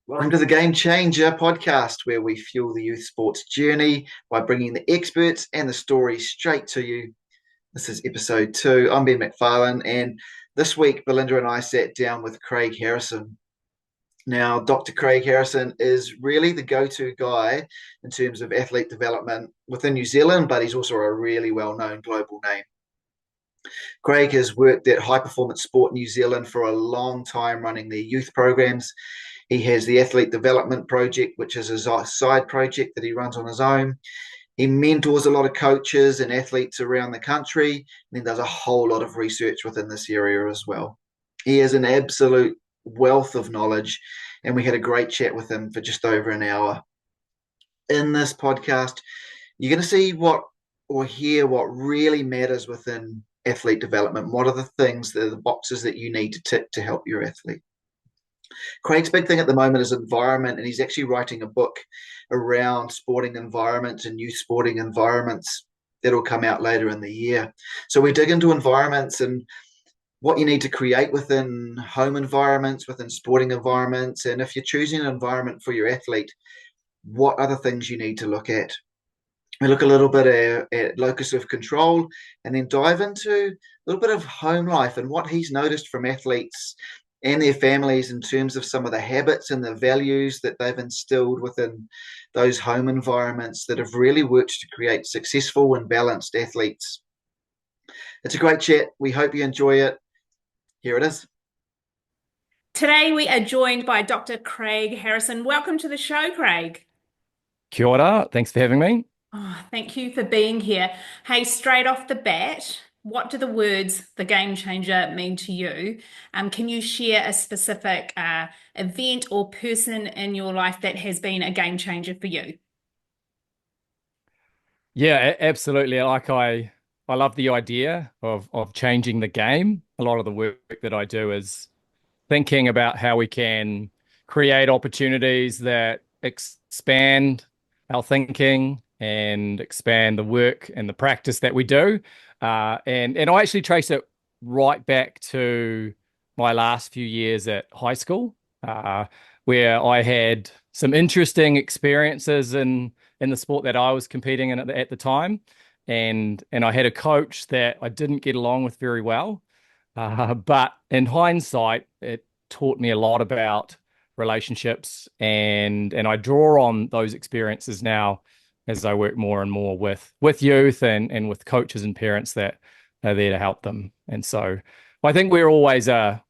Welcome to the Game Changer podcast, where we fuel the youth sports journey by bringing the experts and the stories straight to you. This is episode 2. I'm Ben McFarlane, and this week Belinda and I sat down with Craig Harrison. Now, Dr. Craig Harrison is really the go-to guy in terms of athlete development within New Zealand, but he's also a really well-known global name. Craig has worked at High Performance Sport New Zealand for a long time running their youth programs. He has the Athlete Development Project, which is a side project that he runs on his own. He mentors a lot of coaches and athletes around the country, and then does a whole lot of research within this area as well. He has an absolute wealth of knowledge, and we had a great chat with him for just over an hour. In this podcast, you're going to see what or hear what really matters within athlete development. What are the things, that are the boxes that you need to tick to help your athlete? Craig's big thing at the moment is environment, and he's actually writing a book around sporting environments and youth sporting environments that'll come out later in the year. So we dig into environments and what you need to create within home environments, within sporting environments, and if you're choosing an environment for your athlete, what other things you need to look at. We look a little bit at locus of control and then dive into a little bit of home life and what he's noticed from athletes and their families in terms of some of the habits and the values that they've instilled within those home environments that have really worked to create successful and balanced athletes. It's a great chat. We hope you enjoy it. Here it is. Today we are joined by Dr. Craig Harrison. Welcome to the show, Craig. Kia ora. Thanks for having me. Oh, thank you for being here. Hey, straight off the bat, what do the words the game changer mean to you? Can you share a specific event or person in your life that has been a game changer for you? Yeah, absolutely. I love the idea of changing the game. A lot of the work that I do is thinking about how we can create opportunities that expand our thinking and expand the work and the practice that we do. And I actually trace it right back to my last few years at high school, where I had some interesting experiences in the sport that I was competing in at the time. And I had a coach that I didn't get along with very well. But in hindsight, it taught me a lot about relationships, and I draw on those experiences now as I work more and more with youth and with coaches and parents that are there to help them. And so I think we're always a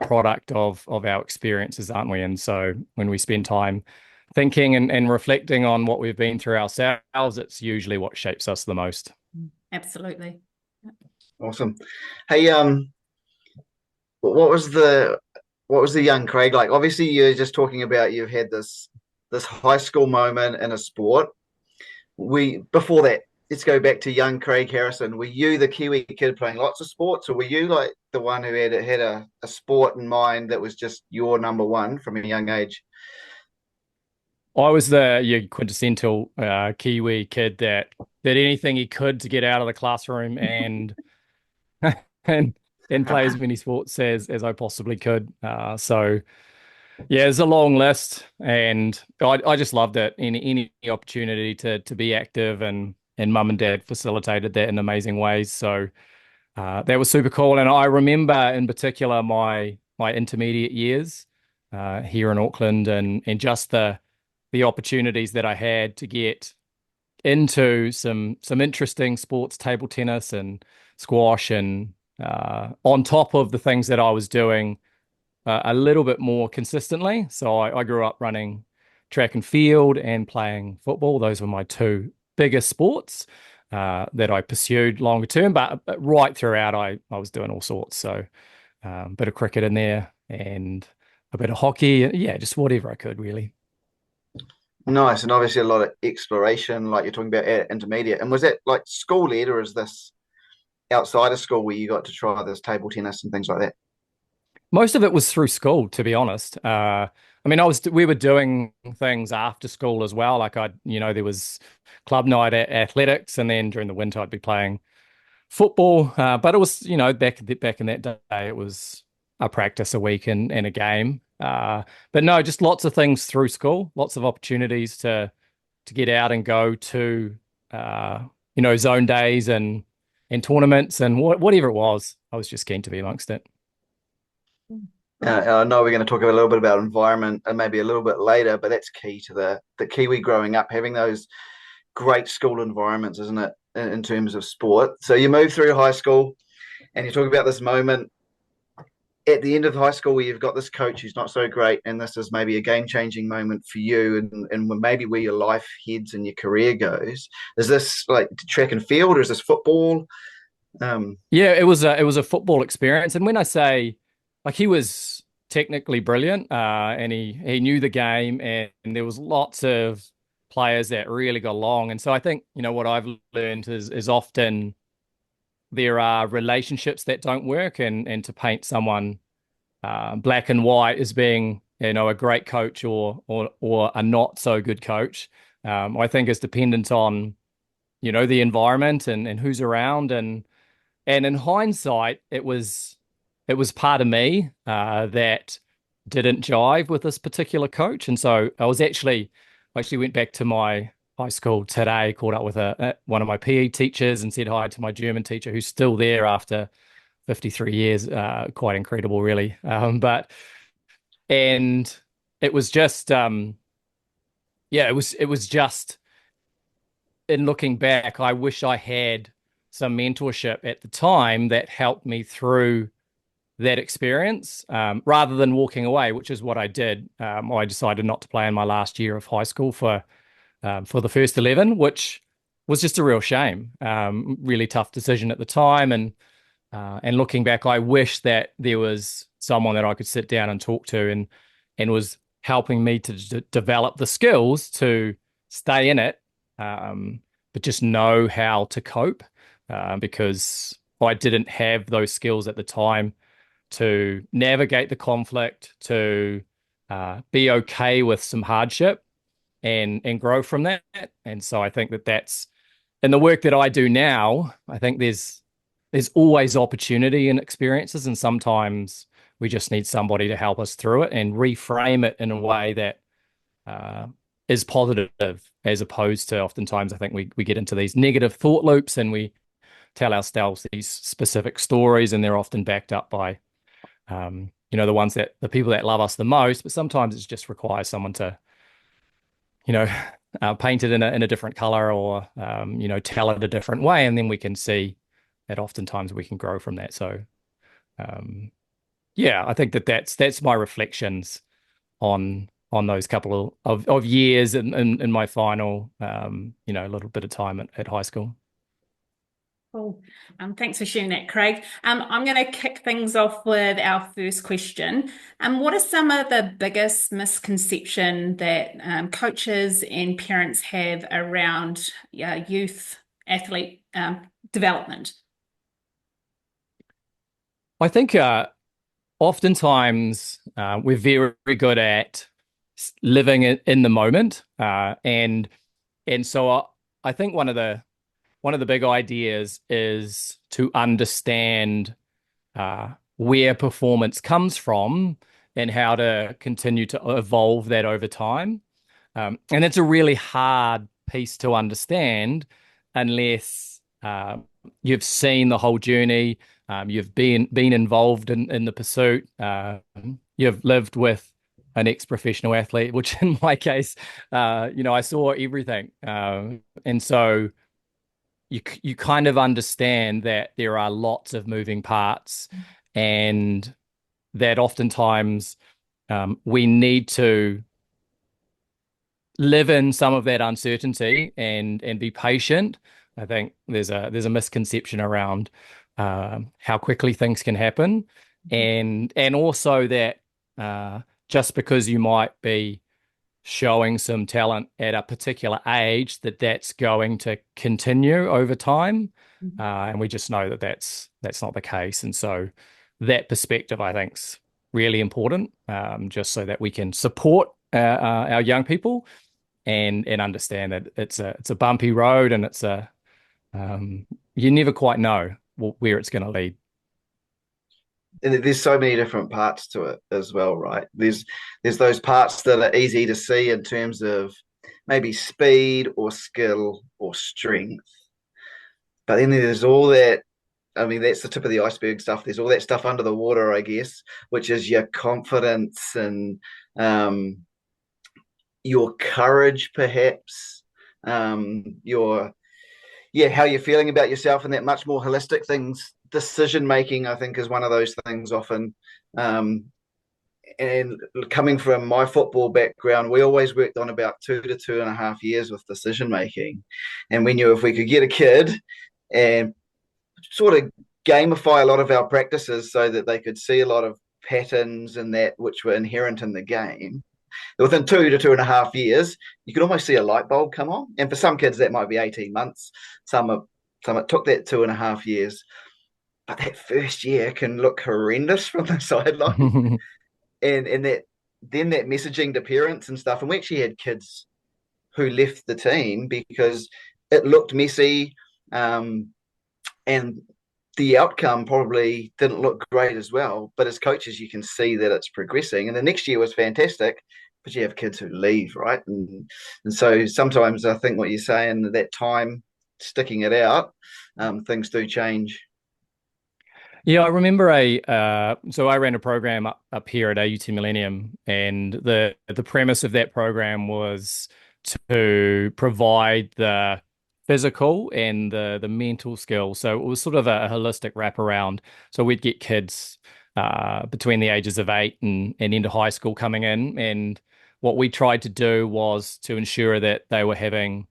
product of our experiences, aren't we? And so when we spend time thinking and reflecting on what we've been through ourselves, it's usually what shapes us the most. Absolutely. Awesome. Hey, what was the young Craig like? Obviously, you're just talking about you've had this high school moment in a sport. Before that, let's go back to young Craig Harrison. Were you the Kiwi kid playing lots of sports, or were you like the one who had a sport in mind that was just your number one from a young age? I was the quintessential Kiwi kid that did anything he could to get out of the classroom and and and play as many sports as I possibly could. So yeah, there's a long list, and I just loved it. Any opportunity to be active, and mum and dad facilitated that in amazing ways. So that was super cool. And I remember in particular my intermediate years here in Auckland, and just the opportunities that I had to get into some interesting sports, table tennis and squash, and on top of the things that I was doing a little bit more consistently. So I grew up running track and field and playing football. Those were my two biggest sports that I pursued longer term, but right throughout I was doing all sorts. So a bit of cricket in there and a bit of hockey. Yeah, just whatever I could really. Nice, and obviously a lot of exploration, like you're talking about at intermediate. And was that like school led, or is this outside of school where you got to try this table tennis and things like that? Most of it was through school, to be honest. I mean, we were doing things after school as well. Like there was club night at athletics, and then during the winter I'd be playing football. But it was, back in that day, it was a practice a week and a game. But no, just lots of things through school, lots of opportunities to get out and go to zone days and tournaments and whatever it was. I was just keen to be amongst it. I know we're going to talk a little bit about environment and maybe a little bit later, but that's key to the Kiwi growing up, having those great school environments, isn't it, in terms of sport? So you move through high school and you talk about this moment at the end of high school where you've got this coach who's not so great, and this is maybe a game-changing moment for you and maybe where your life heads and your career goes. Is this like track and field or is this football? Yeah, it was a football experience, and when I say like he was technically brilliant, and he knew the game, and there was lots of players that really got along, and so I think what I've learned is often there are relationships that don't work, and to paint someone black and white as being a great coach or a not so good coach, I think is dependent on the environment and who's around and in hindsight, it was part of me that didn't jive with this particular coach, and so I actually went back to my high school today, caught up with one of my PE teachers, and said hi to my German teacher, who's still there after 53 years. Quite incredible, really. And it was just, yeah, it was just in looking back, I wish I had some mentorship at the time that helped me through that experience, rather than walking away, which is what I did. I decided not to play in my last year of high school for the first 11, which was just a real shame. Really tough decision at the time, and looking back, I wish that there was someone that I could sit down and talk to, and was helping me to develop the skills to stay in it, but just know how to cope, because I didn't have those skills at the time to navigate the conflict, to be okay with some hardship and grow from that. And so I think that's in the work that I do now. I think there's always opportunity and experiences, and sometimes we just need somebody to help us through it and reframe it in a way that is positive, as opposed to oftentimes I think we get into these negative thought loops and we tell ourselves these specific stories, and they're often backed up by the people that love us the most. But sometimes it just requires someone to you know paint it in a different color, or tell it a different way, and then we can see that oftentimes we can grow from that. So yeah, I think that's my reflections on those couple of years in my final little bit of time at high school. Cool. Thanks for sharing that, Craig. I'm going to kick things off with our first question. What are some of the biggest misconception that coaches and parents have around youth athlete development? I think oftentimes we're very good at living in the moment, and so I think one of the big ideas is to understand where performance comes from and how to continue to evolve that over time. And it's a really hard piece to understand unless you've seen the whole journey, you've been involved in the pursuit, you've lived with an ex-professional athlete, which in my case, I saw everything. And so you kind of understand that there are lots of moving parts, and that oftentimes we need to live in some of that uncertainty and be patient. I think there's a misconception around how quickly things can happen, and also that just because you might be showing some talent at a particular age, that's going to continue over time. And we just know that that's not the case. And so that perspective, I think, is really important, just so that we can support our young people and understand that it's a bumpy road, and you never quite know where it's going to lead. and there's so many different parts to it as well, right? There's those parts that are easy to see in terms of maybe speed or skill or strength, but then there's all that. I mean, that's the tip of the iceberg stuff. There's all that stuff under the water, I guess, which is your confidence and um, your courage, perhaps, your how you're feeling about yourself, and that much more holistic things. Decision making, I think, is one of those things often. Um, and coming from my football background, we always worked on about 2 to 2.5 years with decision making, and we knew if we could get a kid and sort of gamify a lot of our practices so that they could see a lot of patterns and that which were inherent in the game. Within 2 to 2.5 years, you could almost see a light bulb come on. And for some kids, that might be 18 months. Some it took that 2.5 years. But that first year can look horrendous from the sideline. And that messaging to parents and stuff. And we actually had kids who left the team because it looked messy. And the outcome probably didn't look great as well. But as coaches, you can see that it's progressing. And the next year was fantastic, but you have kids who leave, right? And so sometimes I think what you're saying, that time sticking it out, things do change. Yeah, I remember so I ran a program up here at AUT Millennium, and the premise of that program was to provide the physical and the mental skills. So it was sort of a holistic wraparound. So we'd get kids between the ages of 8 and into high school coming in, and what we tried to do was to ensure that they were having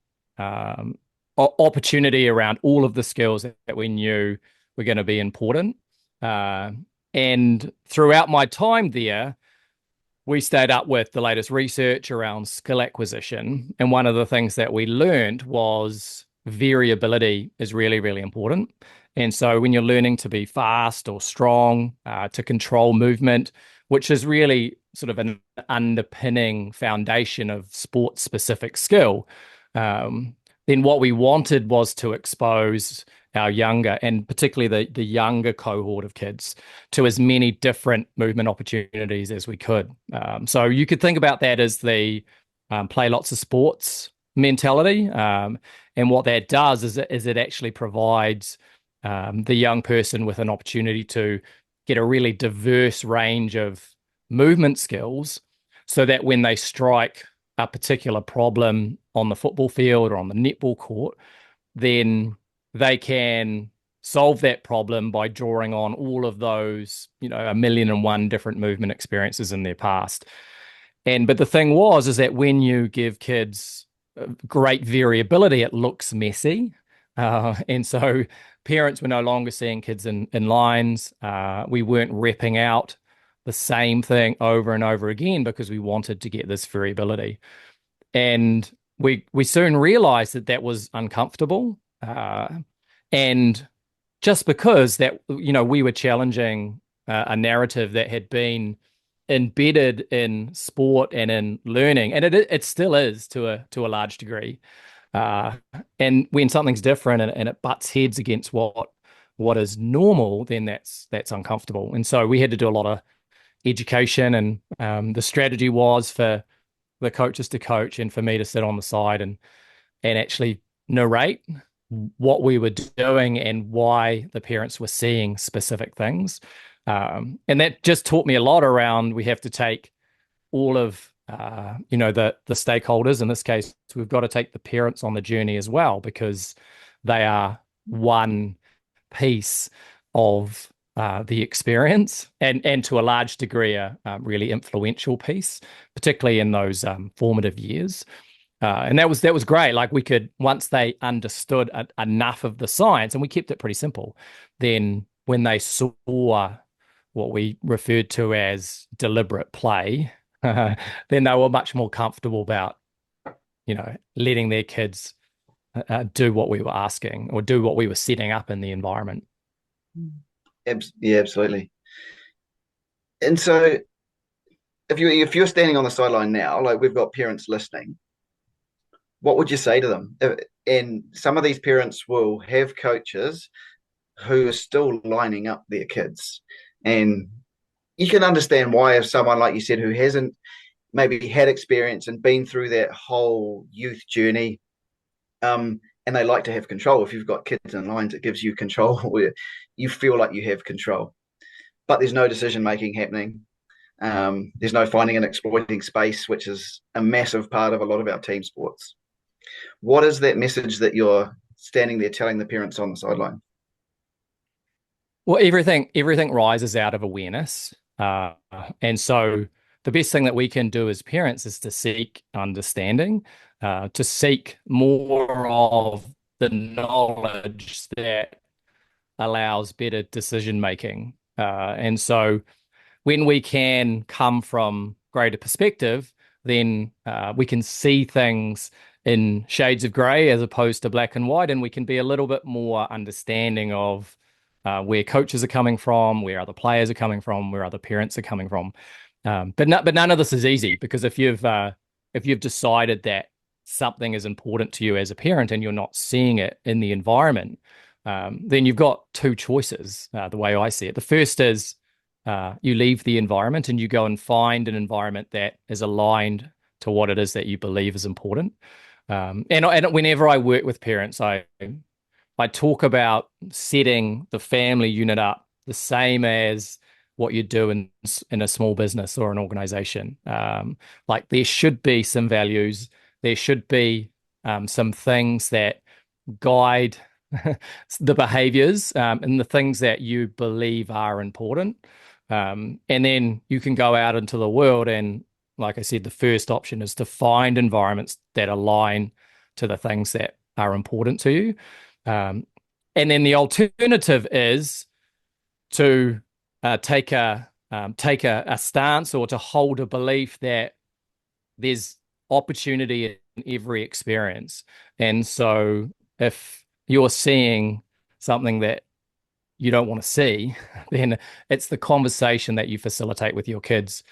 opportunity around all of the skills that we knew were going to be important. Uh, and throughout my time there, we stayed up with the latest research around skill acquisition. And one of the things that we learned was variability is really, really important. And so when you're learning to be fast or strong, to control movement, which is really sort of an underpinning foundation of sports specific skill, then what we wanted was to expose our younger and particularly the younger cohort of kids to as many different movement opportunities as we could. So you could think about that as the play lots of sports mentality. And what that does is it actually provides the young person with an opportunity to get a really diverse range of movement skills so that when they strike a particular problem on the football field or on the netball court, then they can solve that problem by drawing on all of those, a million and one different movement experiences in their past. But the thing is that when you give kids great variability, it looks messy. And so parents were no longer seeing kids in lines. We weren't repping out the same thing over and over again because we wanted to get this variability. And we soon realized that was uncomfortable. And just because that, we were challenging a narrative that had been embedded in sport and in learning, and it still is to a large degree. And when something's different and it butts heads against what is normal, then that's uncomfortable. And so we had to do a lot of education, and the strategy was for the coaches to coach and for me to sit on the side and actually narrate what we were doing and why the parents were seeing specific things. And that just taught me a lot around we have to take all of the stakeholders. In this case, we've got to take the parents on the journey as well, because they are one piece of the experience and to a large degree a really influential piece, particularly in those formative years. And that was great. Like we could, once they understood enough of the science, and we kept it pretty simple, then when they saw what we referred to as deliberate play, then they were much more comfortable about, letting their kids do what we were asking or do what we were setting up in the environment. Yeah, absolutely. And so if you're standing on the sideline now, like we've got parents listening, what would you say to them? And some of these parents will have coaches who are still lining up their kids. And you can understand why, if someone like you said who hasn't maybe had experience and been through that whole youth journey, and they like to have control. If you've got kids in lines, it gives you control where you feel like you have control, but there's no decision making happening. There's no finding and exploiting space, which is a massive part of a lot of our team sports. What is that message that you're standing there telling the parents on the sideline? Well, everything rises out of awareness. And so the best thing that we can do as parents is to seek understanding, to seek more of the knowledge that allows better decision making. And so when we can come from greater perspective, then we can see things in shades of gray as opposed to black and white, and we can be a little bit more understanding of where coaches are coming from, where other players are coming from, where other parents are coming from. But none of this is easy, because if you've decided that something is important to you as a parent and you're not seeing it in the environment, then you've got two choices, the way I see it. The first is you leave the environment and you go and find an environment that is aligned to what it is that you believe is important. And whenever I work with parents, I talk about setting the family unit up the same as what you do in a small business or an organization. Like there should be some values, there should be some things that guide the behaviors and the things that you believe are important. And then you can go out into the world and, like I said, the first option is to find environments that align to the things that are important to you. Um, and then the alternative is to take a stance, or to hold a belief that there's opportunity in every experience. And so if you're seeing something that you don't want to see, then it's the conversation that you facilitate with your kids,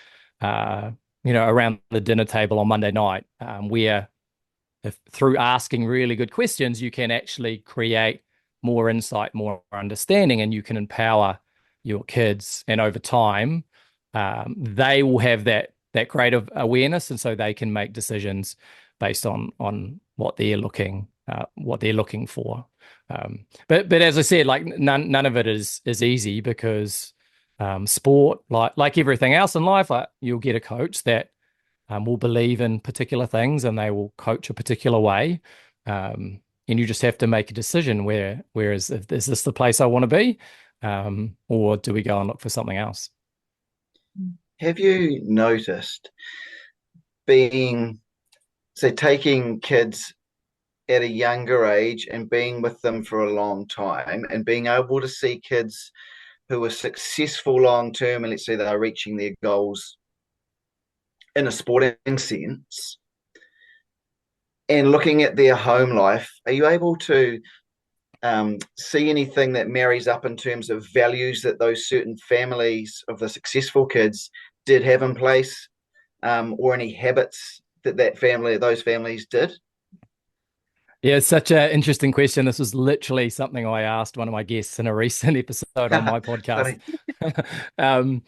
around the dinner table on Monday night, where if through asking really good questions, you can actually create more insight, more understanding, and you can empower your kids. And over time, they will have that greater awareness, and so they can make decisions based on what they're looking for. But as I said, like none of it is easy, because sport, like everything else in life, like you'll get a coach that will believe in particular things and they will coach a particular way. And you just have to make a decision is this the place I want to be? Or do we go and look for something else? Have you noticed being, say, taking kids at a younger age and being with them for a long time and being able to see kids who are successful long term, and let's say they're reaching their goals in a sporting sense, and looking at their home life, are you able to see anything that marries up in terms of values that those certain families of the successful kids did have in place, or any habits that those families did? Yeah, it's such an interesting question. This was literally something I asked one of my guests in a recent episode on my podcast. Funny. um,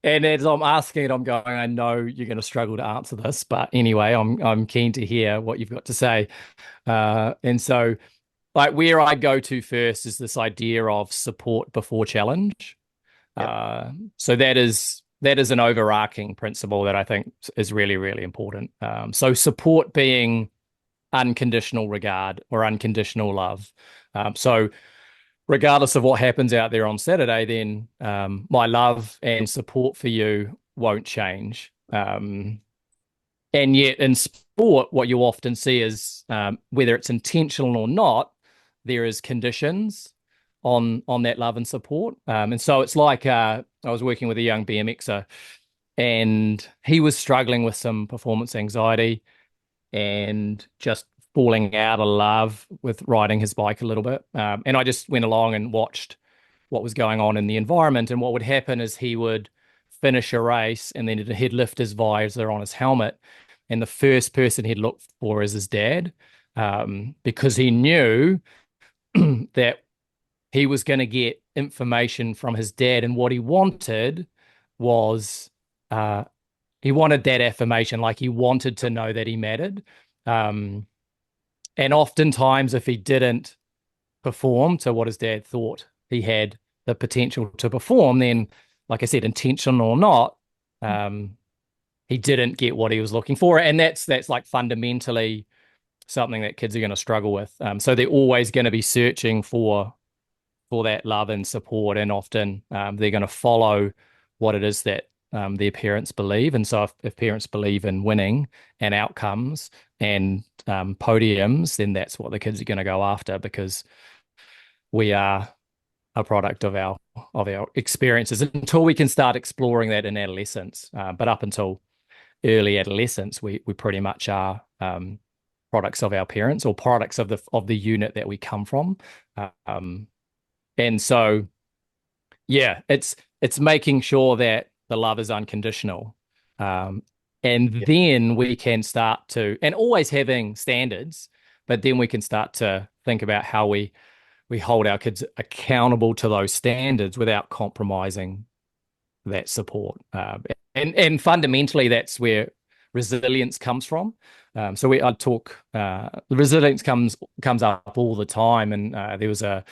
and as I'm asking it, I'm going, I know you're going to struggle to answer this, but anyway, I'm keen to hear what you've got to say. And so, like, where I go to first is this idea of support before challenge. Yep. So that is an overarching principle that I think is really, really important. So support being unconditional regard or unconditional love. So regardless of what happens out there on Saturday, then my love and support for you won't change. And yet in sport, what you often see is, whether it's intentional or not, there is conditions on that love and support. And so it's like, I was working with a young BMXer, and he was struggling with some performance anxiety and just falling out of love with riding his bike a little bit. And I just went along and watched what was going on in the environment. And what would happen is he would finish a race, and then he'd lift his visor on his helmet, and the first person he'd look for is his dad, because he knew that he was going to get information from his dad, and what he wanted was he wanted that affirmation, like he wanted to know that he mattered. Um, and oftentimes, if he didn't perform to what his dad thought he had the potential to perform, then, like I said, intentional or not, he didn't get what he was looking for, and that's like fundamentally something that kids are going to struggle with. So they're always going to be searching for that love and support, and often they're going to follow what it is that their parents believe. And so if parents believe in winning and outcomes and podiums, then that's what the kids are going to go after, because we are a product of our experiences until we can start exploring that in adolescence. But up until early adolescence, we pretty much are products of our parents, or products of the unit that we come from. And so, yeah, it's making sure that the love is unconditional. And then we can start to, and always having standards, but then we can start to think about how we hold our kids accountable to those standards without compromising that support. And fundamentally, that's where resilience comes from. So I talk, resilience comes up all the time. And there was a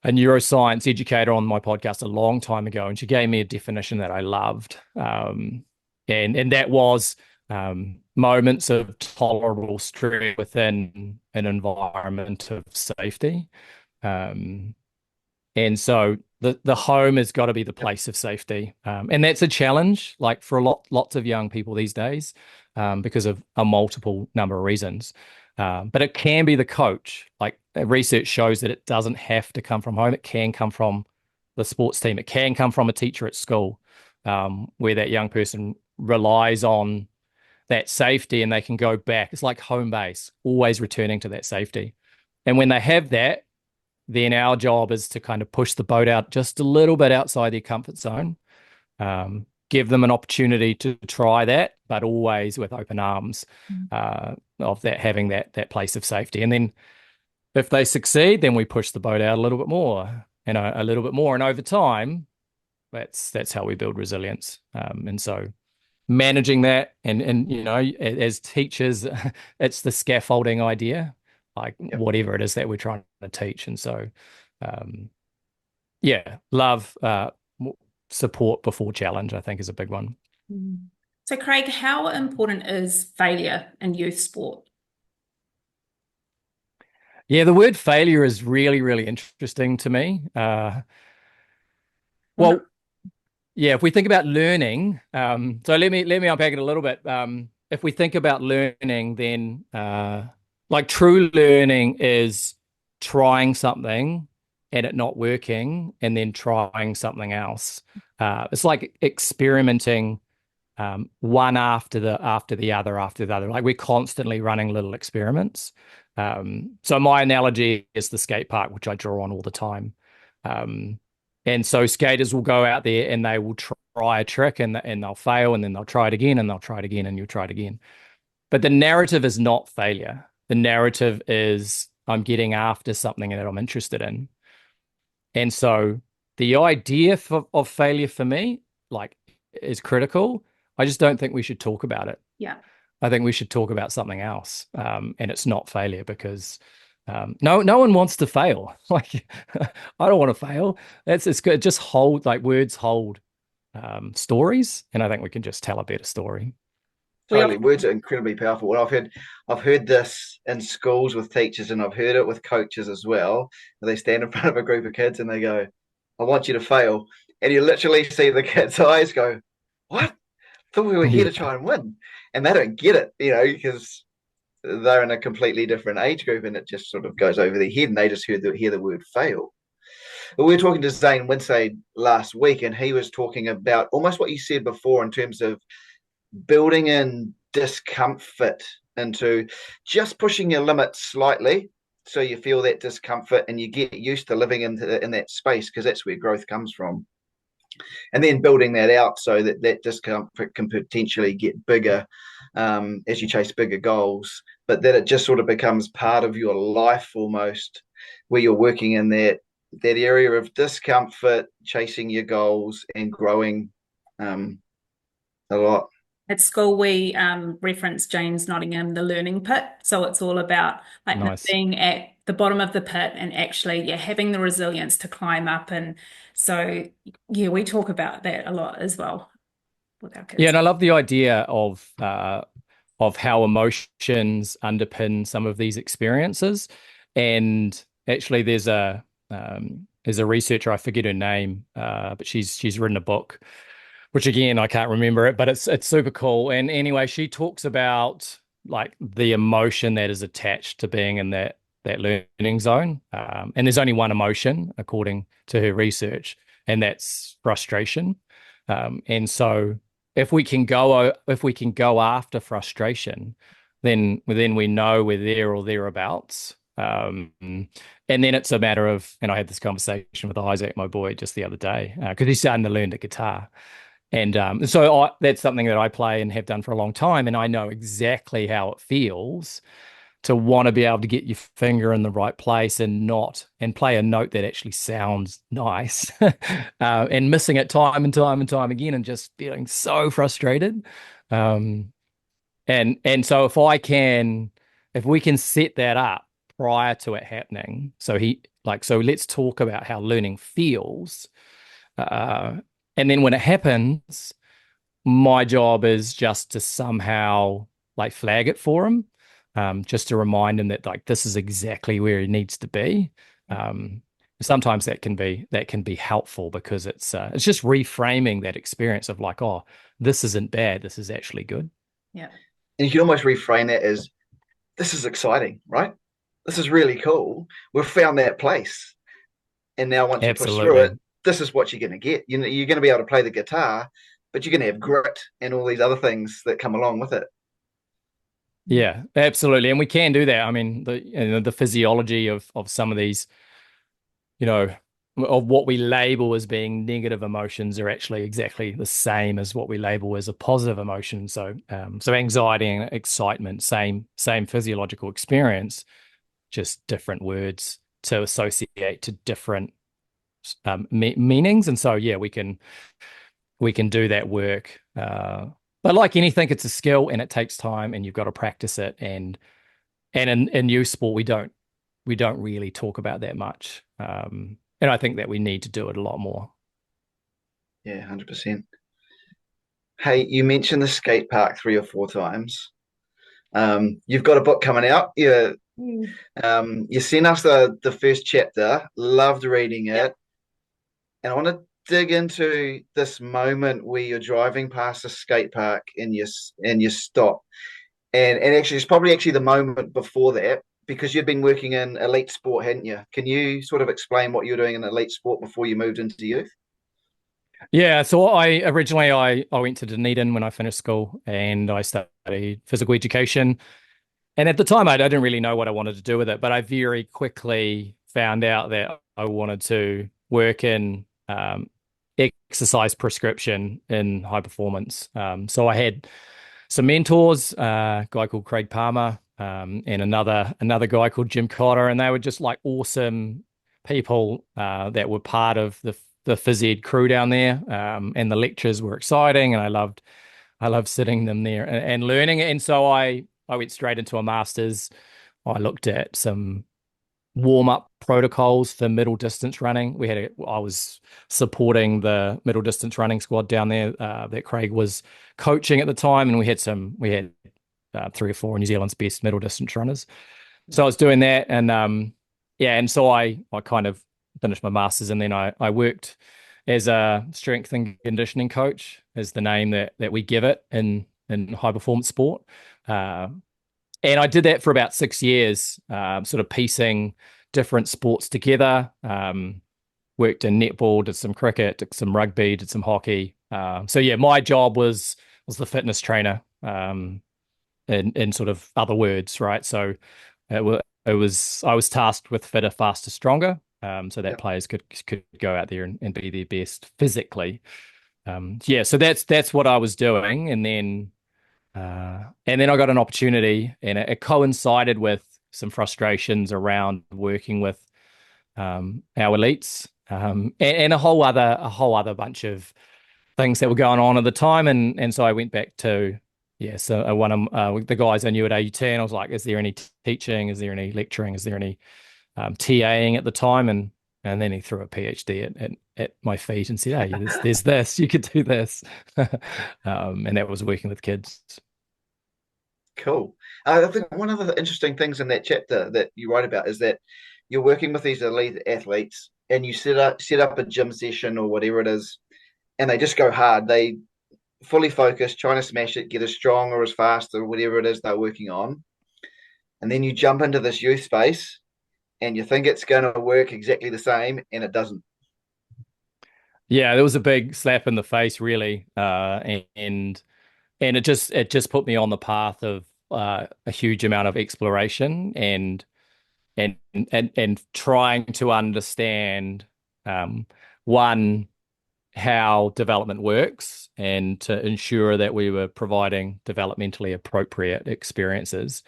neuroscience educator on my podcast a long time ago, and she gave me a definition that I loved. And that was moments of tolerable stress within an environment of safety. And so the home has got to be the place of safety. And that's a challenge, like for lots of young people these days, because of a multiple number of reasons. But it can be the coach. Like research shows that it doesn't have to come from home. It can come from the sports team. It can come from a teacher at school, where that young person relies on that safety and they can go back. It's like home base, always returning to that safety. And when they have that, then our job is to kind of push the boat out just a little bit outside their comfort zone, give them an opportunity to try that, but always with open arms, of that, having that place of safety. And then if they succeed, then we push the boat out a little bit more, and a little bit more. And over time, that's how we build resilience. And so managing that, and as teachers, it's the scaffolding idea, like whatever it is that we're trying to teach. And so love, support before challenge, I think, is a big one. So Craig, how important is failure in youth sport? Yeah, the word failure is really, really interesting to me. Well, yeah, if we think about learning, so let me unpack it a little bit. If we think about learning, then like true learning is trying something and it not working, and then trying something else. It's like experimenting, one after the other. Like we're constantly running little experiments. So my analogy is the skate park, which I draw on all the time. And so skaters will go out there and they will try a trick, and they'll fail, and then they'll try it again, and they'll try it again, and you'll try it again. But the narrative is not failure. The narrative is I'm getting after something that I'm interested in. And so the idea of failure for me, like, is critical. I just don't think we should talk about it. Yeah. I think we should talk about something else. And it's not failure, because no one wants to fail. Like, I don't want to fail. It's good. Just hold, like, words hold stories, and I think we can just tell a better story. Totally, words are incredibly powerful. Well, I've heard this in schools with teachers, and I've heard it with coaches as well. They stand in front of a group of kids and they go, "I want you to fail," and you literally see the kids' eyes go, "What? Thought we were here to try and win," and they don't get it, because they're in a completely different age group, and it just sort of goes over their head, and they just hear the word fail. But we were talking to Zane Winsade last week, and he was talking about almost what you said before in terms of building in discomfort into just pushing your limits slightly, so you feel that discomfort and you get used to living in that space, because that's where growth comes from. And then building that out so that discomfort can potentially get bigger as you chase bigger goals, but that it just sort of becomes part of your life almost, where you're working in that that area of discomfort, chasing your goals, and growing a lot. At school, we reference James Nottingham, the learning pit. So it's all about like Nice. being at the bottom of the pit and actually, yeah, having the resilience to climb up. And so, yeah, we talk about that a lot as well with our Yeah, kids. and I love the idea of how emotions underpin some of these experiences. And actually, there's a researcher, I forget her name, but she's written a book, which again I can't remember it, but it's super cool. And anyway, she talks about like the emotion that is attached to being in that learning zone. And there's only one emotion according to her research, and that's frustration. And so if we can go after frustration, then we know we're there or thereabouts. And then it's a matter of, and I had this conversation with Isaac, my boy, just the other day, because he's starting to learn the guitar. And that's something that I play and have done for a long time. And I know exactly how it feels to want to be able to get your finger in the right place and play a note that actually sounds nice, and missing it time and time and time again and just feeling so frustrated. Um, and so if we can set that up prior to it happening, so let's talk about how learning feels. Uh, and then when it happens, my job is just to somehow like flag it for him, just to remind him that like this is exactly where he needs to be. Um, Sometimes that can be helpful because it's just reframing that experience of like, oh, this isn't bad, this is actually good. Yeah. And you can almost reframe that as this is exciting, right? This is really cool. We've found that place. And now once you push through it, Absolutely. this is what you're going to get. You're going to be able to play the guitar, but you're going to have grit and all these other things that come along with it. Yeah, absolutely. And we can do that. I mean, the physiology of some of these, you know, of what we label as being negative emotions are actually exactly the same as what we label as a positive emotion. So anxiety and excitement, same physiological experience, just different words to associate to different meanings. And so, yeah, we can do that work. But like anything, it's a skill and it takes time, and you've got to practice it. And in youth sport, we don't really talk about that much. And I think that we need to do it a lot more. Yeah, 100%. Hey, you mentioned the skate park 3 or 4 times. You've got a book coming out. Mm. You sent us the first chapter. Loved reading Yep. it, and I want to dig into this moment where you're driving past a skate park and you stop. And actually, it's probably actually the moment before that because you'd been working in elite sport, hadn't you? Can you sort of explain what you were doing in elite sport before you moved into youth? Yeah, so I went to Dunedin when I finished school, and I studied physical education. And at the time, I didn't really know what I wanted to do with it, but I very quickly found out that I wanted to work in exercise prescription in high performance. So I had some mentors, a guy called Craig Palmer, and another guy called Jim Cotter, and they were just like awesome people that were part of the phys ed crew down there. And the lectures were exciting, and I loved sitting them there and learning. And so I went straight into a master's. I looked at some warm up protocols for middle distance running. I was supporting the middle distance running squad down there that Craig was coaching at the time, and we had 3 or 4 of New Zealand's best middle distance runners. So I was doing that, and yeah, and so I kind of finished my masters, and then I worked as a strength and conditioning coach, is the name that we give it in high performance sport. Uh, and I did that for about 6 years, sort of piecing different sports together. Worked in netball, did some cricket, did some rugby, did some hockey. So yeah, my job was the fitness trainer, in sort of other words, right? So it was I was tasked with fitter, faster, stronger, so that Yeah. players could go out there and be their best physically. Yeah, so that's what I was doing, and then I got an opportunity, and it coincided with some frustrations around working with our elites, and a whole other bunch of things that were going on at the time. And so I went back to, yeah, so one of the guys I knew at AUT, and I was like, is there any teaching? Is there any lecturing? Is there any TAing at the time? And then he threw a PhD at my feet and said, hey, there's this, you could do this. And that was working with kids. Cool. I think one of the interesting things in that chapter that you write about is that you're working with these elite athletes and you set up a gym session or whatever it is, and they just go hard. They fully focused, trying to smash it, get as strong or as fast or whatever it is they're working on. And then you jump into this youth space and you think it's going to work exactly the same, and it doesn't. Yeah, there was a big slap in the face, really, and it just put me on the path of a huge amount of exploration and trying to understand um, one, how development works, and to ensure that we were providing developmentally appropriate experiences.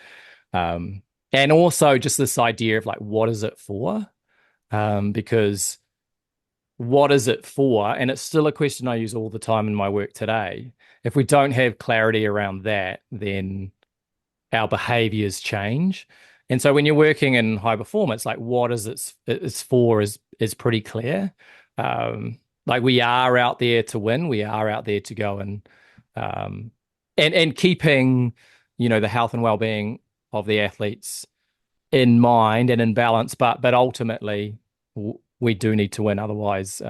Um, and also just this idea of like, what is it for? Because what is it for? And it's still a question I use all the time in my work today. If we don't have clarity around that, then our behaviors change. And so when you're working in high performance, like what is it's for is pretty clear. Like we are out there to win. We are out there to go um, and keeping, the health and well-being of the athletes in mind and in balance, but ultimately we do need to win. Otherwise,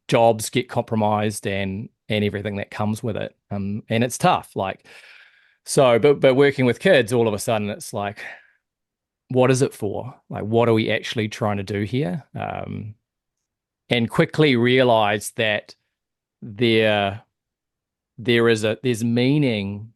jobs get compromised and everything that comes with it. And it's tough. Like so, but working with kids, all of a sudden it's like, what is it for? Like, what are we actually trying to do here? And quickly realize that there there's meaning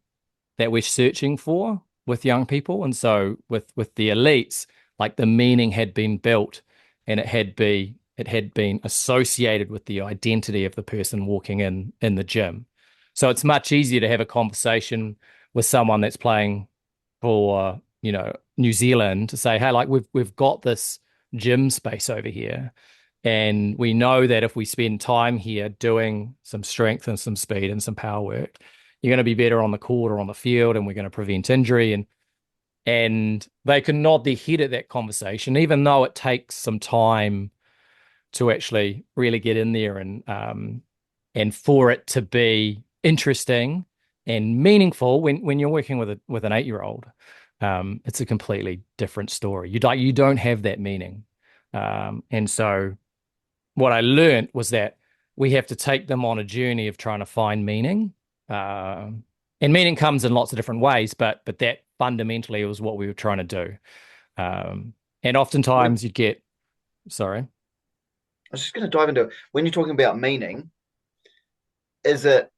that we're searching for with young people. And so with the elites, like the meaning had been built and it had been associated with the identity of the person walking in the gym. So it's much easier to have a conversation with someone that's playing for, New Zealand to say, hey, like we've got this gym space over here. And we know that if we spend time here doing some strength and some speed and some power work, you're going to be better on the court or on the field, and we're going to prevent injury. And they can nod their head at that conversation, even though it takes some time to actually really get in there and for it to be interesting and meaningful when you're working with an 8-year-old. It's a completely different story. You don't have that meaning. And so what I learned was that we have to take them on a journey of trying to find meaning. And meaning comes in lots of different ways, but that fundamentally was what we were trying to do. And When, oftentimes you'd get, sorry. I was just going to dive into when you're talking about meaning, is it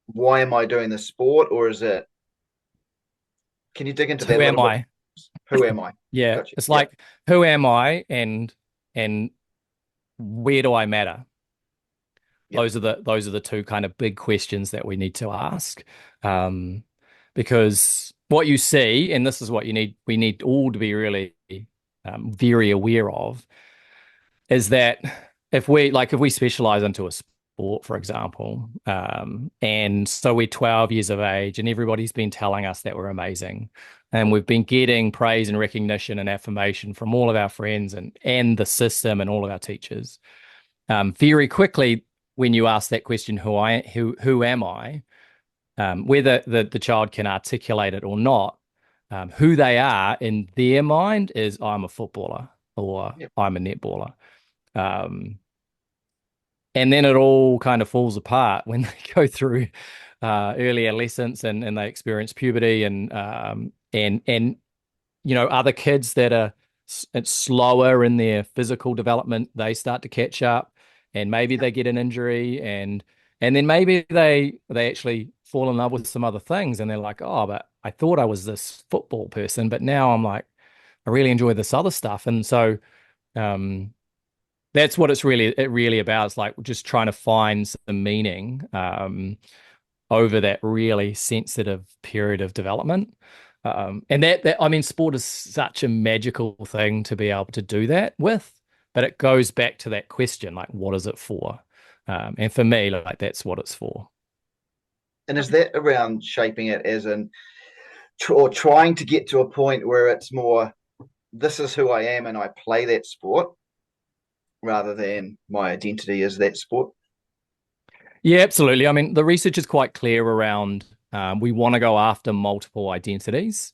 why am I doing this sport, or is it, can you dig into that Who a am little bit? I? Who am I? Yeah, Gotcha. it's Yeah. like, who am I and where do I matter? Yeah. Those are the two kind of big questions that we need to ask. Um, because what you see, and this is what we need all to be really very aware of, is that if we specialize into a sport, for example, and so we're 12 years of age, and everybody's been telling us that we're amazing, and we've been getting praise and recognition and affirmation from all of our friends and the system and all of our teachers. Very quickly, when you ask that question, who am I, whether the child can articulate it or not, who they are in their mind is I'm a footballer or Yeah. I'm a netballer. Um, and then it all kind of falls apart when they go through early adolescence and they experience puberty and other kids that are it's slower in their physical development, they start to catch up, and maybe Yeah. they get an injury, and then maybe they actually fall in love with some other things, and they're like, oh, but I thought I was this football person, but now I'm like, I really enjoy this other stuff. And so um that's what it really about. It's like just trying to find some meaning over that really sensitive period of development. And that I mean, sport is such a magical thing to be able to do that with, but it goes back to that question, like, what is it for? And for me, like, that's what it's for. And is that around shaping it as in, or trying to get to a point where it's more, this is who I am and I play that sport rather than my identity is that sport? Yeah, absolutely. I mean, the research is quite clear around we want to go after multiple identities.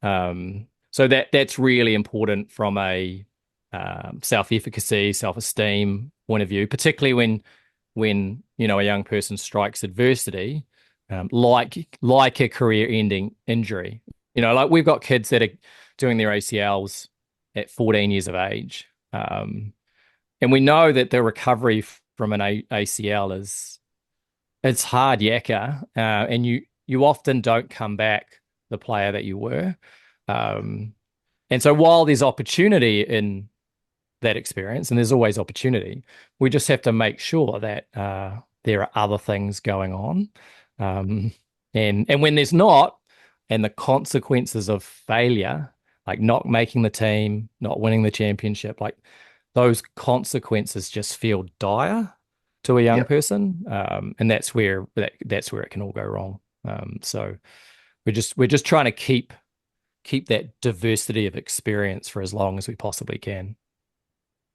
So that's really important from a self-efficacy, self-esteem point of view, particularly when a young person strikes adversity, like a career-ending injury. Like we've got kids that are doing their ACLs at 14 years of age, and we know that the recovery from an ACL is it's hard yakka, and you often don't come back the player that you were. Um, and so while there's opportunity in that experience, and there's always opportunity, we just have to make sure that there are other things going on. Um, and when there's not, and the consequences of failure, like not making the team, not winning the championship, like those consequences just feel dire to a young Yep. person, and that's where it can all go wrong. So we're just trying to keep that diversity of experience for as long as we possibly can.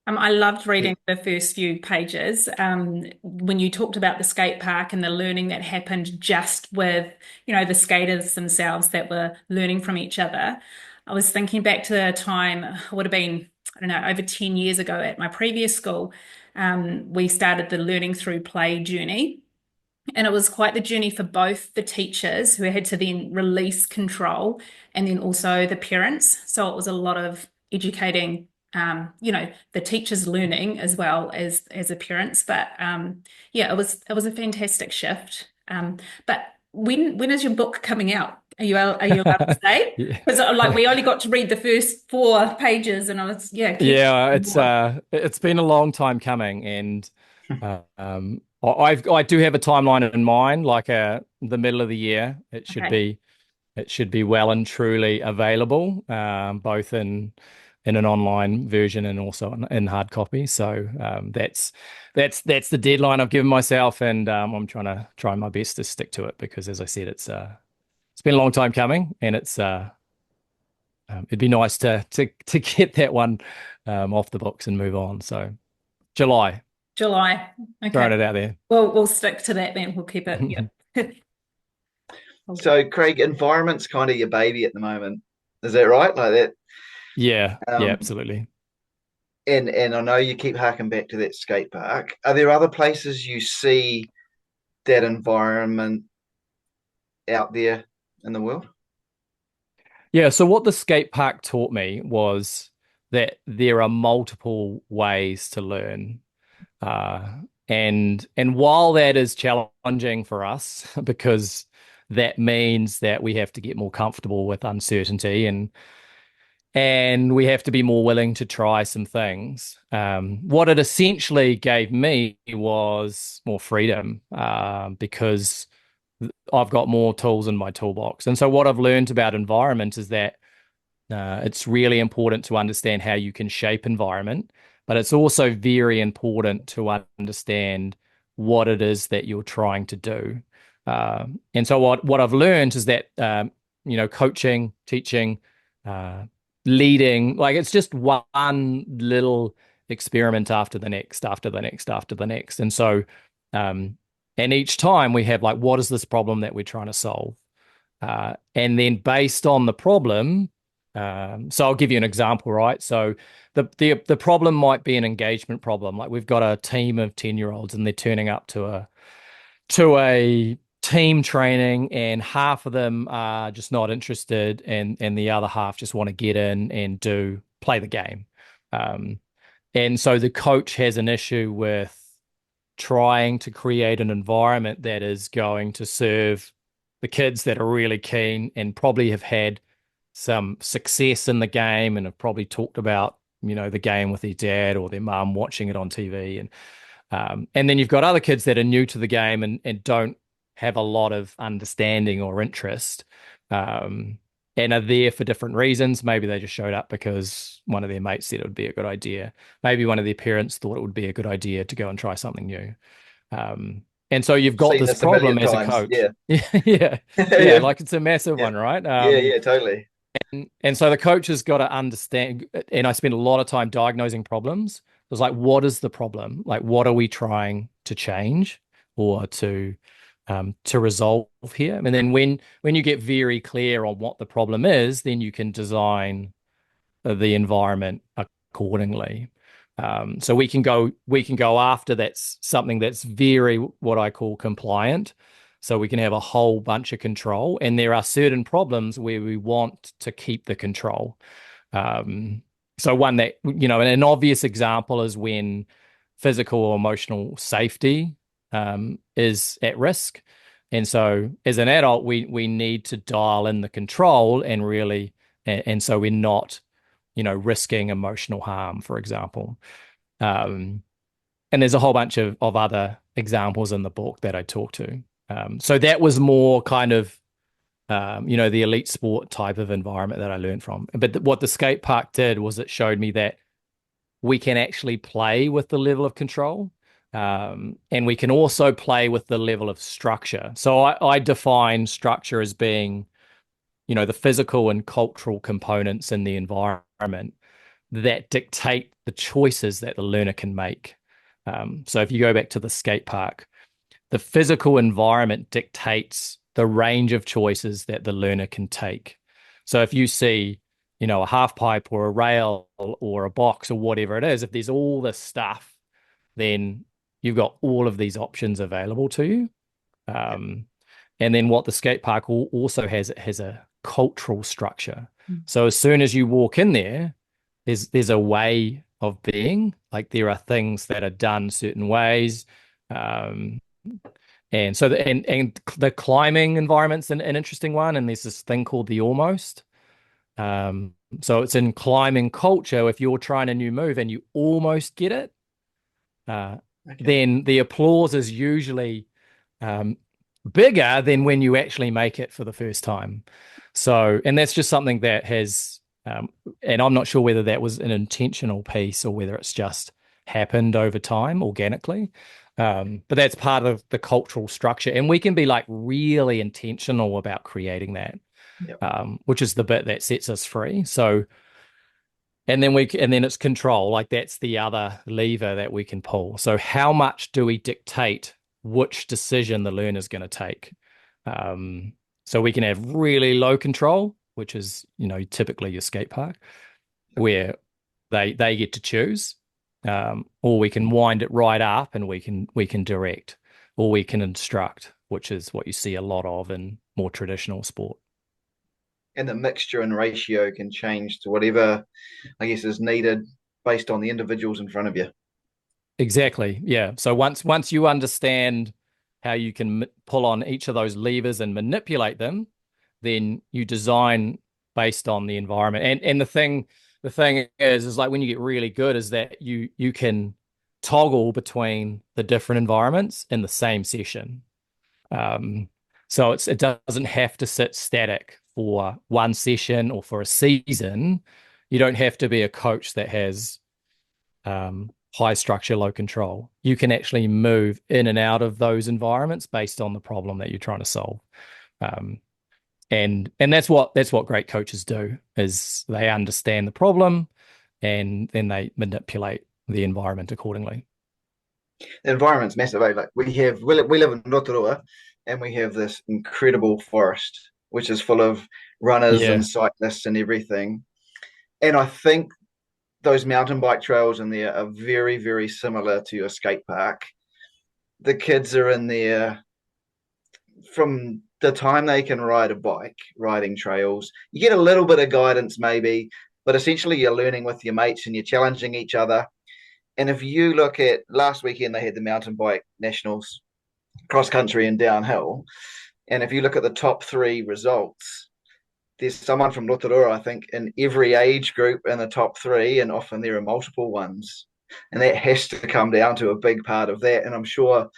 I loved Yeah. reading the first few pages when you talked about the skate park and the learning that happened just with, the skaters themselves that were learning from each other. I was thinking back to a time, it would have been, I don't know, over 10 years ago at my previous school. We started the learning through play journey. And it was quite the journey for both the teachers who had to then release control and then also the parents. So it was a lot of educating, the teachers learning as well as the parents. But yeah, it was a fantastic shift. But when is your book coming out? Are you allowed to say? Yeah. Because like we only got to read the first 4 pages, and I was keen to Yeah, read more. it's been a long time coming, and I do have a timeline in mind, like the middle of the year. Okay. It should be well and truly available, both in an online version and also in hard copy. So that's the deadline I've given myself, and I'm trying my best to stick to it because, as I said, it's been a long time coming, and it'd be nice to get that one off the books and move on. So July, July. Okay. throwing it out there. We'll stick to that then. We'll keep it. Yeah. So, Craig, environment's kind of your baby at the moment. Is that right? Like that. Yeah, yeah, Um, absolutely. and I know you keep harking back to that skate park. Are there other places you see that environment out there in the world? Yeah, so what the skate park taught me was that there are multiple ways to learn. Uh, and while that is challenging for us, because that means that we have to get more comfortable with uncertainty and we have to be more willing to try some things. What it essentially gave me was more freedom, because I've got more tools in my toolbox. And so what I've learned about environment is that it's really important to understand how you can shape environment, but it's also very important to understand what it is that you're trying to do. And so what I've learned is that coaching, teaching, uh, leading, like it's just one little experiment after the next, after the next, after the next. And so, and each time we have like, what is this problem that we're trying to solve? And then based on the problem, so I'll give you an example, right? So the problem might be an engagement problem. Like we've got a team of 10-year-olds and they're turning up to a team training, and half of them are just not interested, and the other half just want to get in and play the game. Um, and so the coach has an issue with trying to create an environment that is going to serve the kids that are really keen and probably have had some success in the game and have probably talked about the game with their dad or their mum watching it on TV, and then you've got other kids that are new to the game and don't have a lot of understanding or interest. Um, and are there for different reasons. Maybe they just showed up because one of their mates said it would be a good idea. Maybe one of their parents thought it would be a good idea to go and try something new. And so you've got Seen this this a problem million as a times. coach. Yeah. Yeah, yeah, Yeah. like it's a massive Yeah. one, right? Yeah. Yeah. Totally. And so the coach has got to understand, and I spend a lot of time diagnosing problems. It's like, what is the problem? Like, what are we trying to change or to resolve here? And then when you get very clear on what the problem is, then you can design the environment accordingly. So we can go after that's something that's very what I call compliant. So we can have a whole bunch of control, and there are certain problems where we want to keep the control. Um, so one that an obvious example is when physical or emotional safety is at risk, and so as an adult, we need to dial in the control and really, and so we're not risking emotional harm, for example. Um, and there's a whole bunch of other examples in the book that I talk to. So that was more kind of, the elite sport type of environment that I learned from. But what the skate park did was it showed me that we can actually play with the level of control. And we can also play with the level of structure. So I define structure as being, the physical and cultural components in the environment that dictate the choices that the learner can make. So if you go back to the skate park, the physical environment dictates the range of choices that the learner can take. So if you see, a half pipe or a rail or a box or whatever it is, if there's all this stuff, then you've got all of these options available to you. Um, and then what the skate park also has, it has a cultural structure. So as soon as you walk in there, there's a way of being. Like there are things that are done certain ways. Um, and so and the climbing environment's an interesting one. And there's this thing called the almost. So it's in climbing culture. If you're trying a new move and you almost get it, uh, Okay. then the applause is usually um, bigger than when you actually make it for the first time. So, and that's just something that has, and I'm not sure whether that was an intentional piece or whether it's just happened over time organically. But that's part of the cultural structure. And we can be like really intentional about creating that, Yep. which is the bit that sets us free. So, and then it's control, like that's the other lever that we can pull. So how much do we dictate which decision the learner's going to take? So we can have really low control, which is, typically your skate park, where they get to choose. Or we can wind it right up and we can direct, or we can instruct, which is what you see a lot of in more traditional sport. And the mixture and ratio can change to whatever, I guess, is needed based on the individuals in front of you. Exactly. Yeah. So once you understand how you can pull on each of those levers and manipulate them, then you design based on the environment. And the thing is like when you get really good is that you can toggle between the different environments in the same session. Um, so it doesn't have to sit static for one session or for a season. You don't have to be a coach that has high structure, low control. You can actually move in and out of those environments based on the problem that you're trying to solve. Um, and that's what great coaches do is they understand the problem and then they manipulate the environment accordingly. The environment's massive. Eh? Like we live in Rotorua, and we have this incredible forest, which is full of runners and Yeah, cyclists and everything. And I think those mountain bike trails in there are very, very similar to your skate park. The kids are in there from the time they can ride a bike, riding trails. You get a little bit of guidance, maybe, but essentially you're learning with your mates and you're challenging each other. And if you look at last weekend, they had the mountain bike nationals, cross country and downhill. And if you look at the top three results, there's someone from Rotorua, I think, in every age group in the top three, and often there are multiple ones. And that has to come down to a big part of that. And I'm sure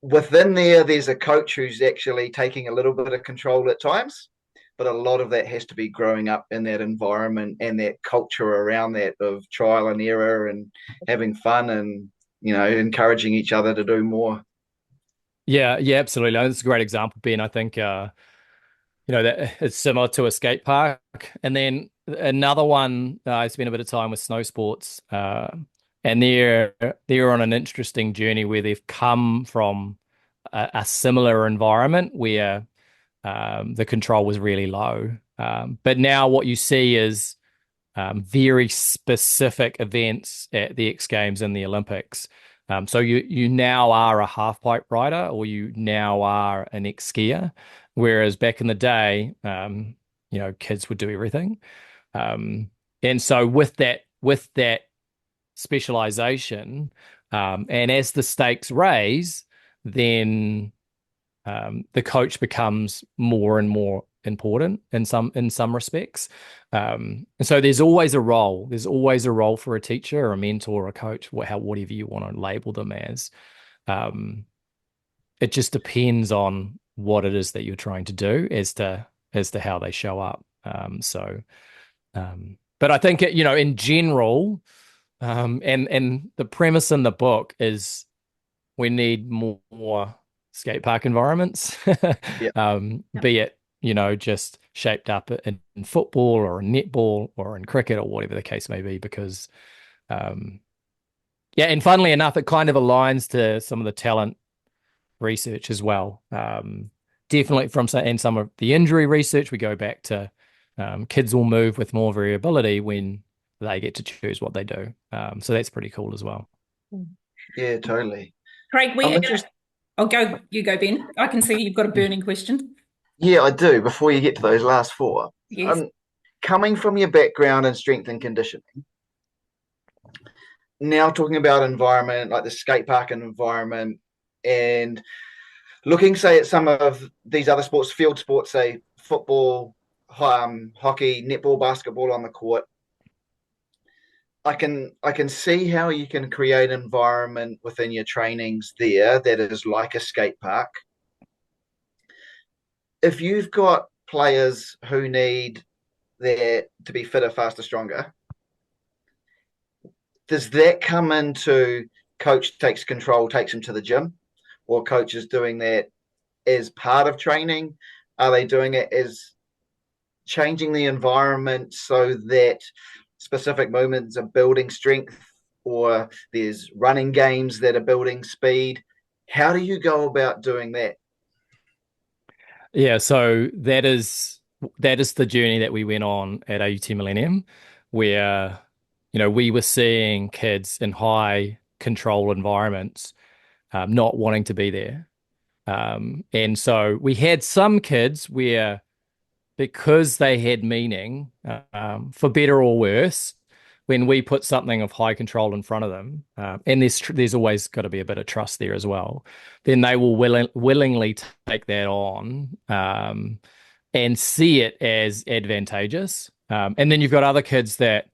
within there's a coach who's actually taking a little bit of control at times, but a lot of that has to be growing up in that environment and that culture around that of trial and error and having fun and encouraging each other to do more. Yeah, yeah, absolutely. That's a great example, Ben. I think that it's similar to a skate park. And then another one, I spent a bit of time with snow sports, and they're on an interesting journey where they've come from a similar environment where the control was really low. But now what you see is very specific events at the X Games and the Olympics. So you now are a half pipe rider, or you now are an X skier, whereas back in the day, kids would do everything. And so with that specialization, and as the stakes raise, then the coach becomes more and more important in some respects. And so there's always a role. There's always a role for a teacher or a mentor or a coach, whatever you want to label them as. Um, it just depends on what it is that you're trying to do as to how they show up. But I think in general, and the premise in the book is we need more skate park environments, Yeah. be it, just shaped up in football or in netball or in cricket or whatever the case may be, because, yeah, and funnily enough, it kind of aligns to some of the talent research as well. Definitely and some of the injury research, we go back to kids will move with more variability when they get to choose what they do. So that's pretty cool as well. Yeah, totally. Craig, I'm interested. you go, Ben. I can see you've got a burning question. Yeah, I do. Before you get to those last four, Yes. coming from your background in strength and conditioning, now talking about environment like the skate park environment, and looking, say, at some of these other sports, field sports, say football, hockey, netball, basketball on the court. I can see how you can create an environment within your trainings there that is like a skate park. If you've got players who need their to be fitter, faster, stronger, does that come into coach takes control, takes them to the gym, or coach is doing that as part of training? Are they doing it as changing the environment so that specific movements are building strength, or there's running games that are building speed? How do you go about doing that? Yeah, so that is the journey that we went on at AUT Millennium, where we were seeing kids in high control environments not wanting to be there. And so we had some kids where, because they had meaning, for better or worse, when we put something of high control in front of them, and there's always got to be a bit of trust there as well, then they will willingly take that on, and see it as advantageous. And then you've got other kids that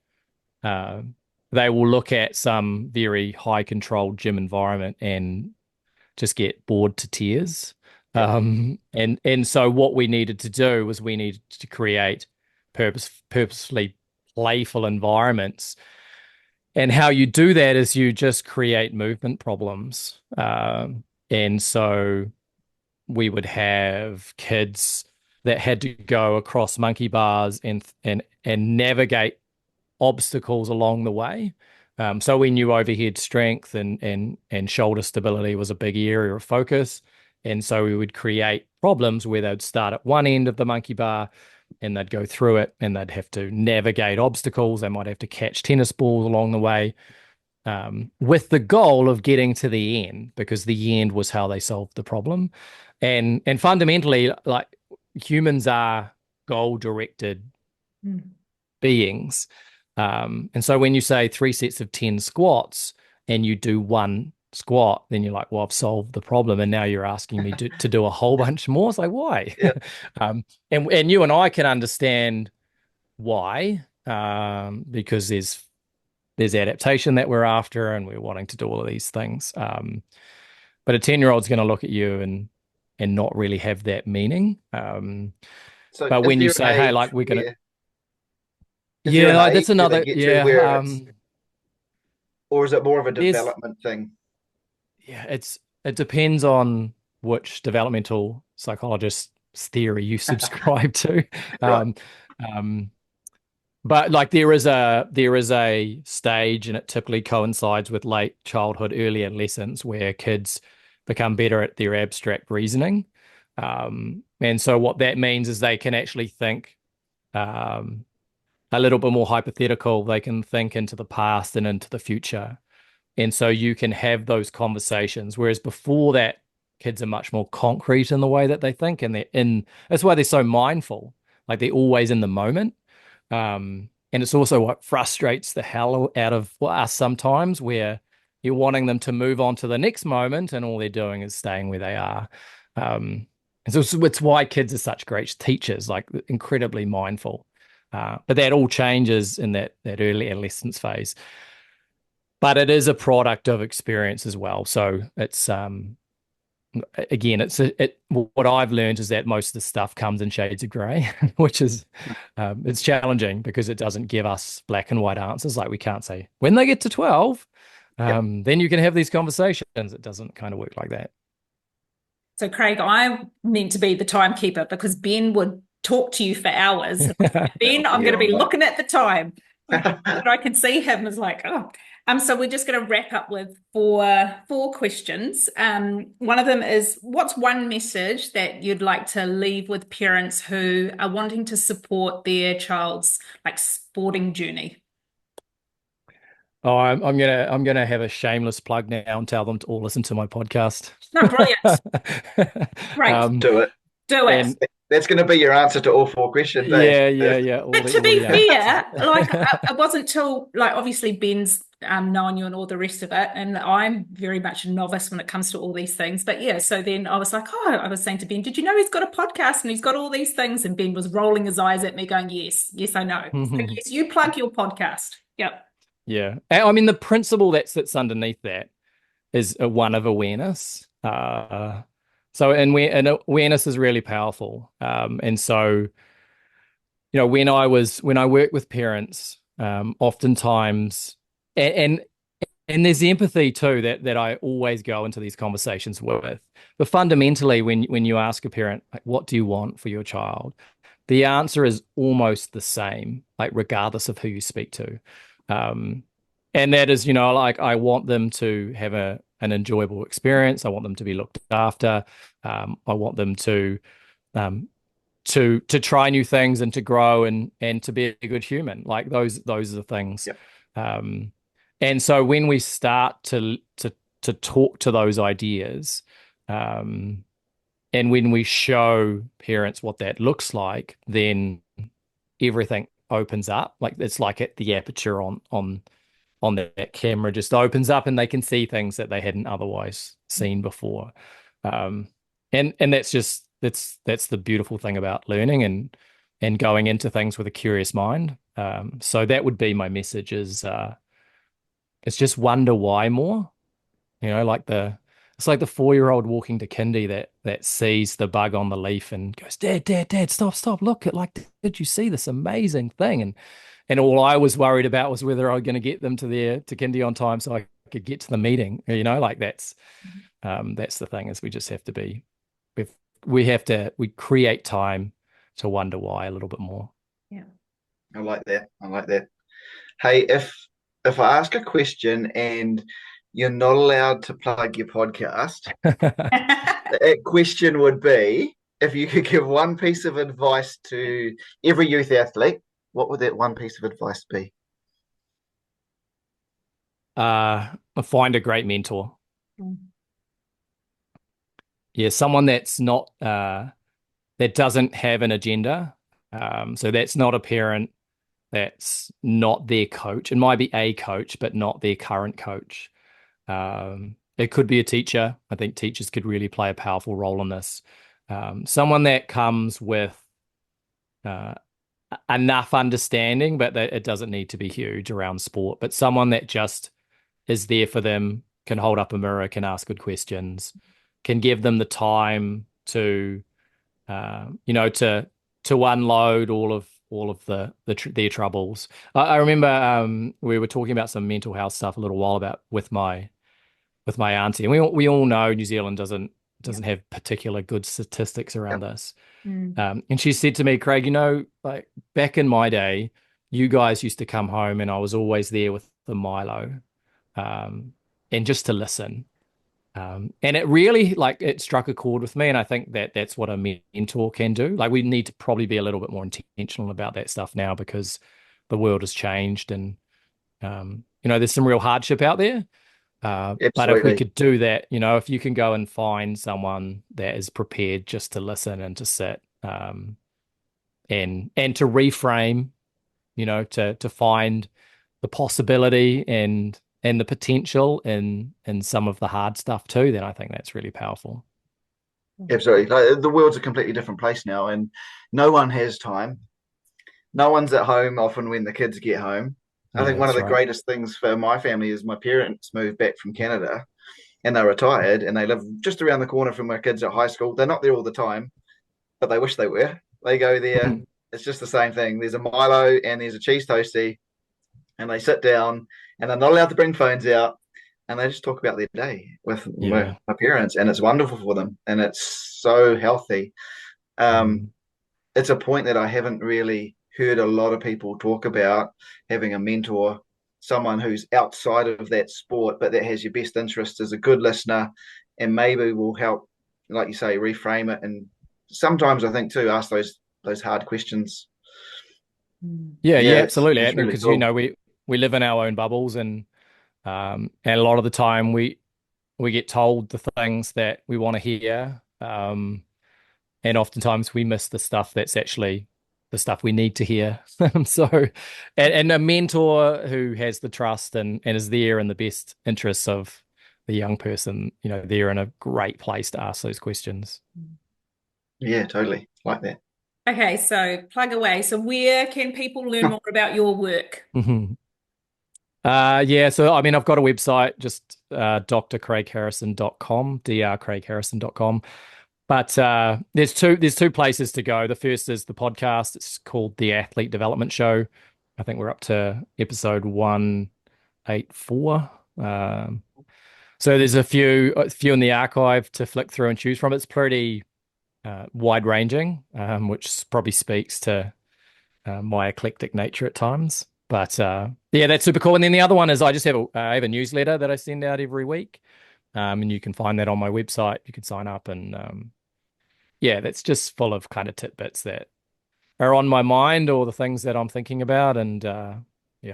uh, they will look at some very high controlled gym environment and just get bored to tears. Yeah. And so what we needed to do was we needed to create purposefully playful environments. And how you do that is you just create movement problems. And so we would have kids that had to go across monkey bars and navigate obstacles along the way. So we knew overhead strength and shoulder stability was a big area of focus. And so we would create problems where they'd start at one end of the monkey bar and they'd go through it and they'd have to navigate obstacles. They might have to catch tennis balls along the way, with the goal of getting to the end, because the end was how they solved the problem. And fundamentally, like, humans are goal-directed beings. And so when you say 3 sets of 10 squats and you do one squat, then you're like, well, I've solved the problem. And now you're asking me to do a whole bunch more. It's like, why? Yeah. And you and I can understand why, because there's adaptation that we're after and we're wanting to do all of these things. But a 10-year-old's going to look at you and not really have that meaning. So But is when you there an say, hey, age like we're gonna, where is there yeah, an like, age that's where they another, get to yeah, where or is it more of a there's, development thing? yeah, it depends on which developmental psychologist's theory you subscribe to. Right. Um, um, but like there is a stage, and it typically coincides with late childhood, early adolescence, where kids become better at their abstract reasoning. And so what that means is they can actually think um, a little bit more hypothetical. They can think into the past and into the future. And so you can have those conversations. Whereas before that, kids are much more concrete in the way that they think. And that's why they're so mindful. Like they're always in the moment. And it's also what frustrates the hell out of us sometimes, where you're wanting them to move on to the next moment and all they're doing is staying where they are. And so it's why kids are such great teachers, like incredibly mindful. But that all changes in that early adolescence phase. But it is a product of experience as well. So it's again, what I've learned is that most of the stuff comes in shades of grey, which is it's challenging because it doesn't give us black and white answers. Like we can't say when they get to 12, Yep. then you can have these conversations. It doesn't kind of work like that. So, Craig, I'm meant to be the timekeeper because Ben would talk to you for hours. Ben, I'm going to Yeah. be looking at the time. But I can see him as like, oh. So we're just going to wrap up with four questions. One of them is, what's one message that you'd like to leave with parents who are wanting to support their child's like sporting journey? Oh, I'm gonna have a shameless plug now and tell them to all listen to my podcast. No, brilliant. Great. um, Do it. Do it. and That's going to be your answer to all four questions, eh? yeah, all But the to all be the answers. fair, like it wasn't till like obviously Ben's known you and all the rest of it, and I'm very much a novice when it comes to all these things. But yeah, so then I was like, oh, I was saying to Ben, did you know he's got a podcast and he's got all these things? And Ben was rolling his eyes at me, going, yes, yes, I know. So yes, you plug your podcast. Yep. Yeah. I mean, the principle that sits underneath that is a one of awareness. And awareness is really powerful. And so, when I work with parents, oftentimes, and and there's empathy too that I always go into these conversations with. But fundamentally, when you ask a parent, like, what do you want for your child? The answer is almost the same, like regardless of who you speak to. Um, and that is, like I want them to have an enjoyable experience. I want them to be looked after. I want them um, to try new things and to grow and to be a good human. Like those are the things. Yep. Um, and so when we start to talk to those ideas, um, and when we show parents what that looks like, then everything opens up. Like it's like the aperture on that camera just opens up, and they can see things that they hadn't otherwise seen before. Um, and that's the beautiful thing about learning and going into things with a curious mind. So that would be my message: is it's just wonder why more. Like it's like the 4-year-old walking to kindy that sees the bug on the leaf and goes, Dad, stop, look at, like, did you see this amazing thing? And all I was worried about was whether I was going to get them to kindy on time so I could get to the meeting. Like that's the thing, is we just have to be we create time to wonder why a little bit more. Yeah. I like that. I like that. Hey, if I ask a question and you're not allowed to plug your podcast, the question would be if you could give one piece of advice to every youth athlete, what would that one piece of advice be? Find a great mentor. Mm. Yeah, someone that's not that doesn't have an agenda. So that's not a parent, that's not their coach. It might be a coach, but not their current coach. It could be a teacher. I think teachers could really play a powerful role in this. Someone that comes with uh, enough understanding, but that it doesn't need to be huge around sport, but someone that just is there for them, can hold up a mirror, can ask good questions, can give them the time to to unload all of their troubles. I remember we were talking about some mental health stuff a little while about with my auntie, and we all know New Zealand Yeah. doesn't have particular good statistics around Yep. this. Mm. And she said to me, Craig, like back in my day, you guys used to come home and I was always there with the Milo, um, and just to listen. And it really like it struck a chord with me, and I think that's what a mentor can do. Like we need to probably be a little bit more intentional about that stuff now because the world has changed, and there's some real hardship out there. But if we Absolutely. could do that, if you can go and find someone that is prepared just to listen and to sit, and to reframe, to find the possibility and the potential in some of the hard stuff too, then I think that's really powerful. Absolutely. Like, the world's a completely different place now, and no one has time. No one's at home often when the kids get home. I Yeah, think one of that's the right. greatest things for my family is my parents moved back from Canada and they're retired and they live just around the corner from my kids at high school. They're not there all the time, but they wish they were. They go there. It's just the same thing. There's a Milo and there's a cheese toasty, and they sit down and they're not allowed to bring phones out and they just talk about their day with Yeah. my parents, and it's wonderful for them and it's so healthy. Um, Mm. it's a point that I haven't really heard a lot of people talk about, having a mentor, someone who's outside of that sport, but that has your best interest, is a good listener, and maybe will help, like you say, reframe it. And sometimes I think too, ask those hard questions. Mm. Yeah, Yeah, yeah, it's absolutely. it's really Because cool. we live in our own bubbles, and a lot of the time we get told the things that we want to hear. And oftentimes we miss the stuff that's actually the stuff we need to hear. So, and a mentor who has the trust and is there in the best interests of the young person, they're in a great place to ask those questions. Yeah, totally like that. Okay, so plug away. So where can people learn more about your work? Mhm. Yeah, so I mean, I've got a website, just drcraigharrison.com, drcraigharrison.com. But there's two places to go. The first is the podcast. It's called The Athlete Development Show. I think we're up to episode 184. So there's a few in the archive to flick through and choose from. It's pretty wide ranging, which probably speaks to my eclectic nature at times. But yeah, that's super cool. And then the other one is I have a newsletter that I send out every week, and you can find that on my website. You can sign up and yeah, that's just full of kind of tidbits that are on my mind or the things that I'm thinking about. And yeah,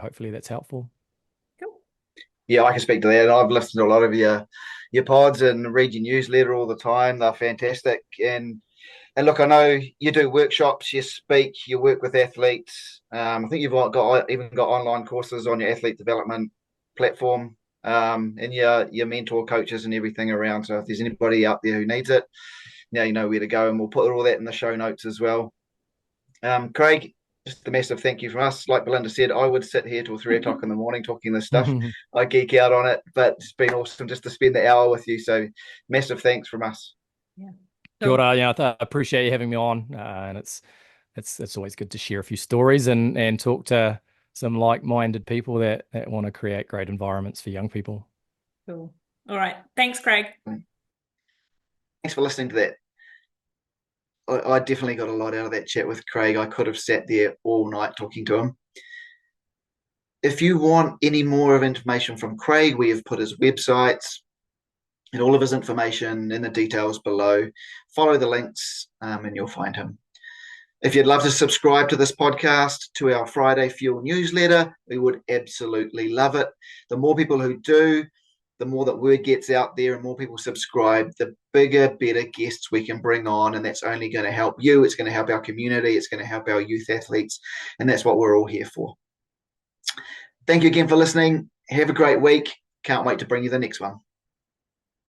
hopefully that's helpful. Cool. Yeah, I can speak to that. And I've listened to a lot of your pods and read your newsletter all the time. They're fantastic. And look, I know you do workshops, you speak, you work with athletes. I think you've even got online courses on your athlete development platform, and your mentor coaches and everything around. So if there's anybody out there who needs it, now you know where to go, and we'll put all that in the show notes as well. Craig, just a massive thank you from us. Like Belinda said, I would sit here till 3 o'clock in the morning talking this stuff. I geek out on it, but it's been awesome just to spend the hour with you. So massive thanks from us. Yeah. Kia Cool. ora, I appreciate you having me on, and it's always good to share a few stories and talk to some like-minded people that want to create great environments for young people. Cool. All right. Thanks, Craig. Thanks for listening to that. I definitely got a lot out of that chat with Craig. I could have sat there all night talking to him. If you want any more of information from Craig, we have put his websites and all of his information in the details below. Follow the links, and you'll find him. If you'd love to subscribe to this podcast, to our Friday Fuel newsletter, we would absolutely love it. The more people who do, the more that word gets out there and more people subscribe, the bigger, better guests we can bring on. And that's only going to help you. It's going to help our community. It's going to help our youth athletes. And that's what we're all here for. Thank you again for listening. Have a great week. Can't wait to bring you the next one.